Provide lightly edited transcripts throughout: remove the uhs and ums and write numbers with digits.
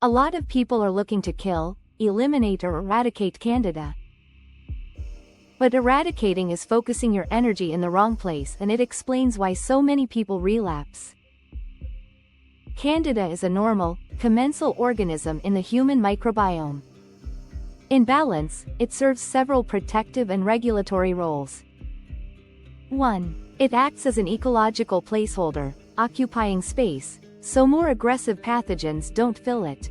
A lot of people are looking to kill, eliminate or eradicate Candida. But eradicating is focusing your energy in the wrong place, and it explains why so many people relapse. Candida is a normal, commensal organism in the human microbiome. In balance, it serves several protective and regulatory roles. 1. It acts as an ecological placeholder, occupying space, so more aggressive pathogens don't fill it.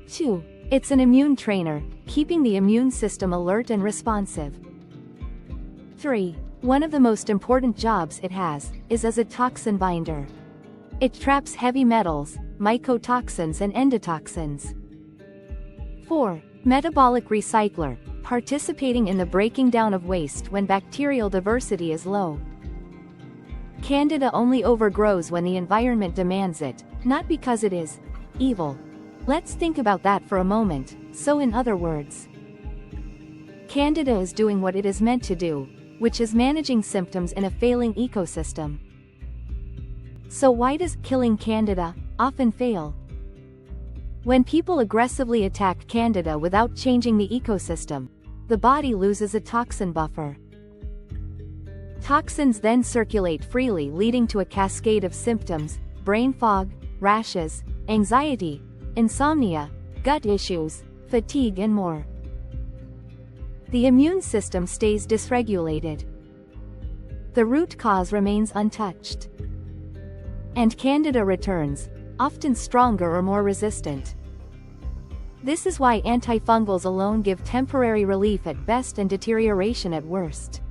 2. It's an immune trainer, keeping the immune system alert and responsive. 3. One of the most important jobs it has is as a toxin binder. It traps heavy metals, mycotoxins and endotoxins. 4. Metabolic recycler, participating in the breaking down of waste when bacterial diversity is low. Candida only overgrows when the environment demands it, not because it is evil. Let's think about that for a moment. So in other words, Candida is doing what it is meant to do, which is managing symptoms in a failing ecosystem. So why does killing Candida often fail? When people aggressively attack Candida without changing the ecosystem, the body loses a toxin buffer. Toxins then circulate freely, leading to a cascade of symptoms: brain fog, rashes, anxiety, insomnia, gut issues, fatigue and more. The immune system stays dysregulated. The root cause remains untouched. And Candida returns, often stronger or more resistant. This is why antifungals alone give temporary relief at best and deterioration at worst.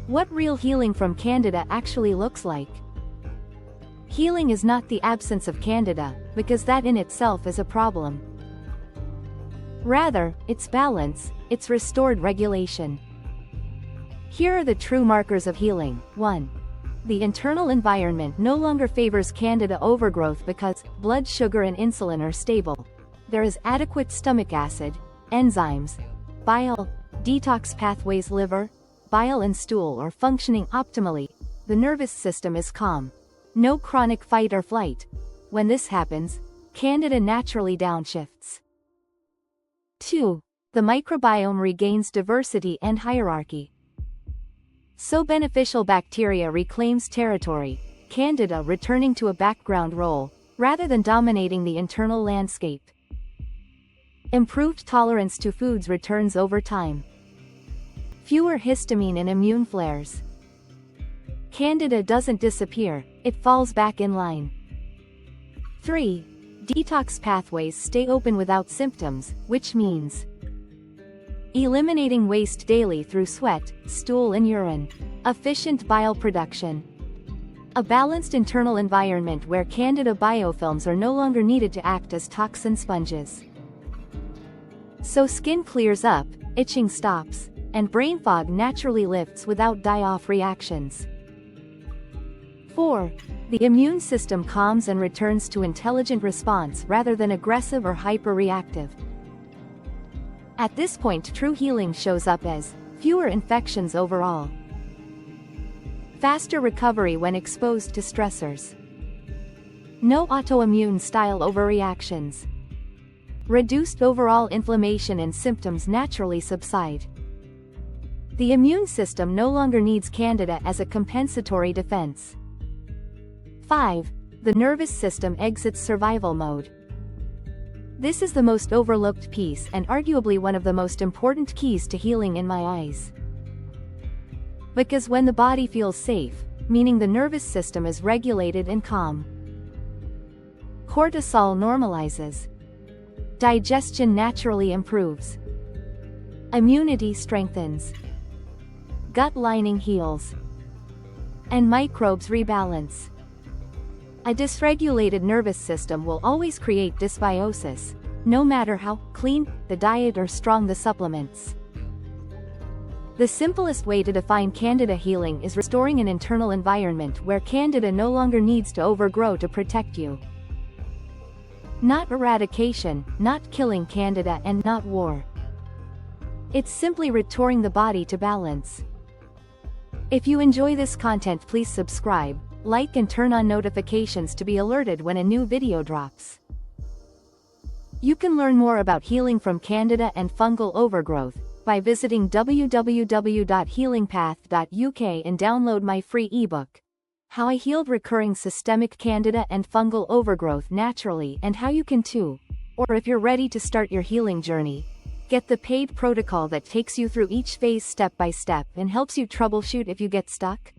What real healing from Candida actually looks like? Healing is not the absence of Candida, because that in itself is a problem. Rather, it's balance, it's restored regulation. Here are the true markers of healing. 1. The internal environment no longer favors Candida overgrowth because blood sugar and insulin are stable. There is adequate stomach acid, enzymes, bile, detox pathways, liver, bile and stool are functioning optimally. The nervous system is calm. No chronic fight or flight. When this happens, Candida naturally downshifts. 2. The microbiome regains diversity and hierarchy. So beneficial bacteria reclaims territory, Candida returning to a background role, rather than dominating the internal landscape. Improved tolerance to foods returns over time. Fewer histamine and immune flares. Candida doesn't disappear, it falls back in line. 3. Detox pathways stay open without symptoms, which means eliminating waste daily through sweat, stool and urine. Efficient bile production. A balanced internal environment where Candida biofilms are no longer needed to act as toxin sponges. So skin clears up, itching stops, and brain fog naturally lifts without die-off reactions. 4. The immune system calms and returns to intelligent response rather than aggressive or hyper-reactive. At this point, true healing shows up as fewer infections overall, faster recovery when exposed to stressors, no autoimmune style overreactions, reduced overall inflammation and symptoms naturally subside. The immune system no longer needs Candida as a compensatory defense. 5. The nervous system exits survival mode. This is the most overlooked piece and arguably one of the most important keys to healing in my eyes. Because when the body feels safe, meaning the nervous system is regulated and calm, cortisol normalizes, digestion naturally improves, immunity strengthens, gut lining heals, and microbes rebalance. A dysregulated nervous system will always create dysbiosis, no matter how clean the diet or strong the supplements. The simplest way to define Candida healing is restoring an internal environment where Candida no longer needs to overgrow to protect you. Not eradication, not killing Candida, and not war. It's simply restoring the body to balance. If you enjoy this content, please subscribe, like and turn on notifications to be alerted when a new video drops. You can learn more about healing from Candida and fungal overgrowth by visiting www.healingpath.uk and download my free ebook, How I Healed Recurring Systemic Candida and Fungal Overgrowth Naturally, and how you can too. Or if you're ready to start your healing journey, get the paid protocol that takes you through each phase step by step and helps you troubleshoot if you get stuck.